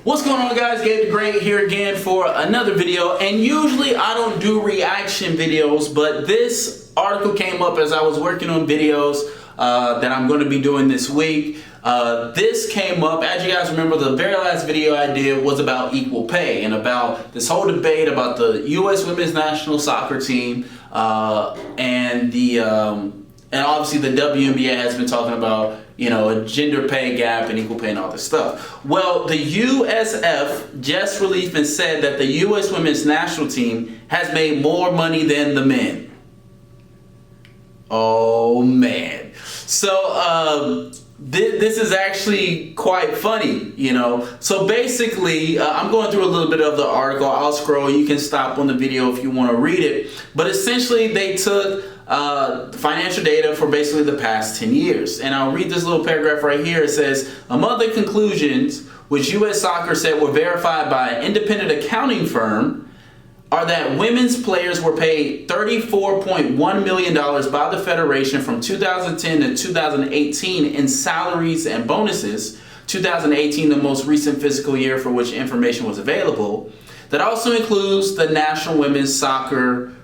What's going on, guys? Gabe the Great here again for another video. And usually I don't do reaction videos, but this article came up as I was working on videos that I'm going to be doing this week. This came up, as you guys remember, the very last video I did was about equal pay and about this whole debate about the U.S. Women's National Soccer team and obviously the WNBA has been talking about, a gender pay gap and equal pay and all this stuff. Well, the USSF just released and said that the U.S. Women's National Team has made more money than the men. Oh, man. So, this is actually quite funny, So basically, I'm going through a little bit of the article. I'll scroll. You can stop on the video if you want to read it. But essentially, they took financial data for basically the past 10 years. And I'll read this little paragraph right here. It says, among the conclusions, which U.S. Soccer said were verified by an independent accounting firm, are that women's players were paid $34.1 million by the Federation from 2010 to 2018 in salaries and bonuses, 2018 the most recent fiscal year for which information was available. That also includes the National Women's Soccer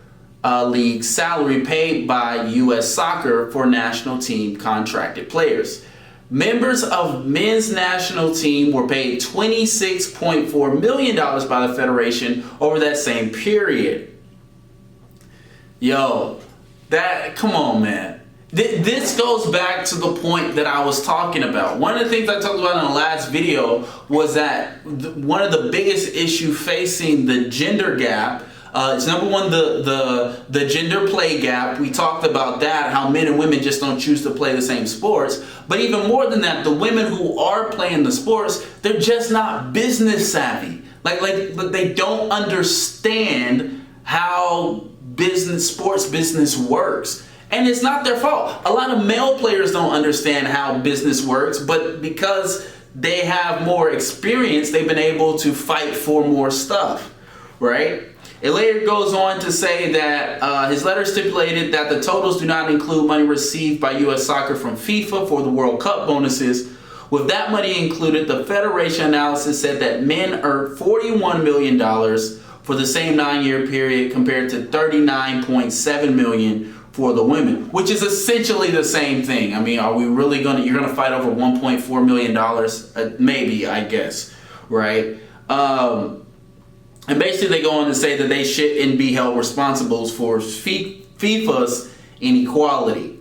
League salary paid by U.S. Soccer for national team contracted players. Members of men's national team were paid $26.4 million by the Federation over that same period. Come on, man. This goes back to the point that I was talking about. One of the things I talked about in the last video was that one of the biggest issues facing the gender gap it's number one, the gender play gap. We talked about that, how men and women just don't choose to play the same sports. But even more than that, the women who are playing the sports, they're just not business savvy. Like they don't understand how sports business works. And it's not their fault. A lot of male players don't understand how business works, but because they have more experience, they've been able to fight for more stuff, right? It later goes on to say that his letter stipulated that the totals do not include money received by U.S. Soccer from FIFA for the World Cup bonuses. With that money included, the Federation analysis said that men earned $41 million for the same 9-year period compared to $39.7 million for the women, which is essentially the same thing. I mean, are we really you're going to fight over $1.4 million? Maybe, I guess, right? And basically they go on to say that they shouldn't be held responsible for FIFA's inequality.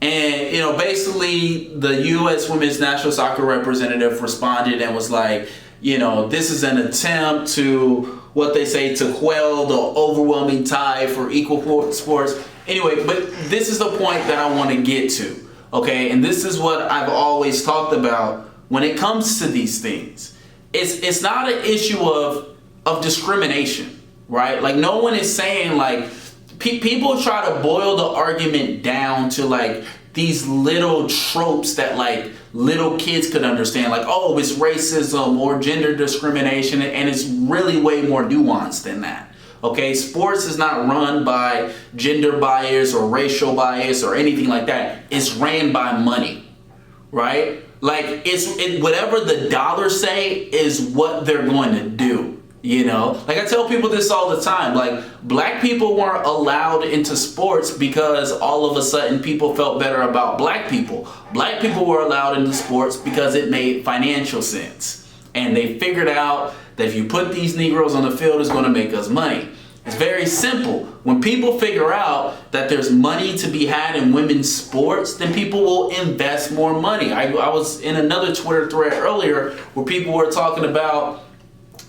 And, basically the U.S. Women's National Soccer representative responded and was like, this is an attempt to, what they say, to quell the overwhelming tide for equal sports. Anyway, but this is the point that I want to get to, okay? And this is what I've always talked about when it comes to these things. It's not an issue of discrimination, right? Like, no one is saying, like, people try to boil the argument down to, like, these little tropes that, like, little kids could understand. Like, oh, it's racism or gender discrimination, and it's really way more nuanced than that, okay? Sports is not run by gender bias or racial bias or anything like that. It's ran by money, right? Like, whatever the dollars say is what they're going to do. Like I tell people this all the time, like black people weren't allowed into sports because all of a sudden people felt better about black people. Black people were allowed into sports because it made financial sense. And they figured out that if you put these Negroes on the field, it's going to make us money. It's very simple. When people figure out that there's money to be had in women's sports, then people will invest more money. I was in another Twitter thread earlier where people were talking about,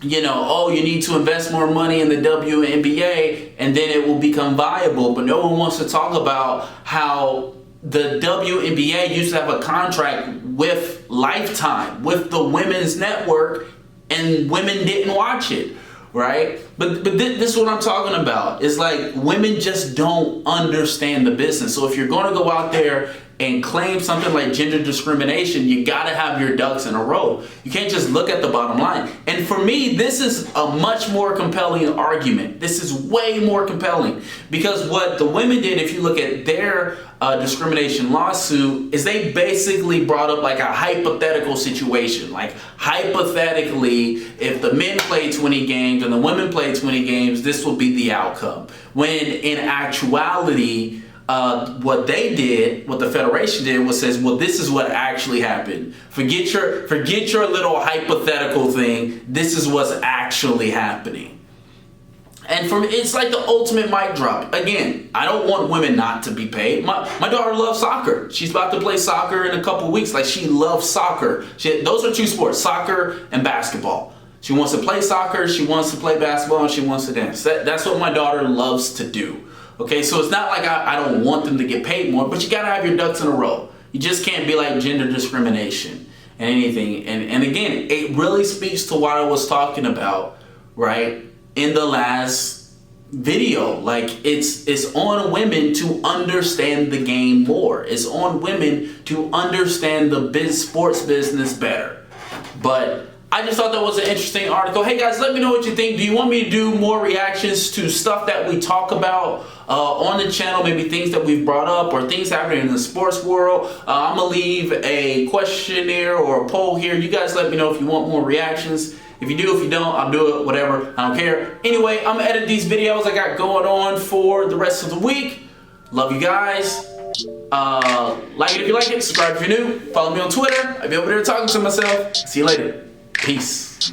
oh, you need to invest more money in the WNBA and then it will become viable. But no one wants to talk about how the WNBA used to have a contract with Lifetime, with the Women's Network, and women didn't watch it, right? But this is what I'm talking about. It's like women just don't understand the business. So if you're going to go out there and claim something like gender discrimination, you got to have your ducks in a row. You can't just look at the bottom line. And And for me, this is a much more compelling argument. This is way more compelling because what the women did, if you look at their discrimination lawsuit, is they basically brought up like a hypothetical situation. Like hypothetically, if the men play 20 games and the women play 20 games, this will be the outcome. When in actuality, what they did, what the Federation did, was says, well, this is what actually happened. Forget your little hypothetical thing. This is what's actually happening. And for me, it's like the ultimate mic drop. Again, I don't want women not to be paid. My daughter loves soccer. She's about to play soccer in a couple weeks. Like, she loves soccer. Those are two sports, soccer and basketball. She wants to play soccer, she wants to play basketball, and she wants to dance. That's what my daughter loves to do. Okay, so it's not like I don't want them to get paid more, but you gotta have your ducks in a row. You just can't be like gender discrimination and anything. And again, it really speaks to what I was talking about, right, in the last video. Like, it's on women to understand the game more. It's on women to understand the sports business better. But I just thought that was an interesting article. Hey guys, let me know what you think. Do you want me to do more reactions to stuff that we talk about on the channel, maybe things that we've brought up or things happening in the sports world? I'm gonna leave a questionnaire or a poll here. You guys let me know if you want more reactions. If you do, if you don't, I'll do it, whatever, I don't care. Anyway, I'm gonna edit these videos I got going on for the rest of the week. Love you guys. Like it if you like it, subscribe if you're new, follow me on Twitter. I'll be over there talking to myself. See you later. Peace.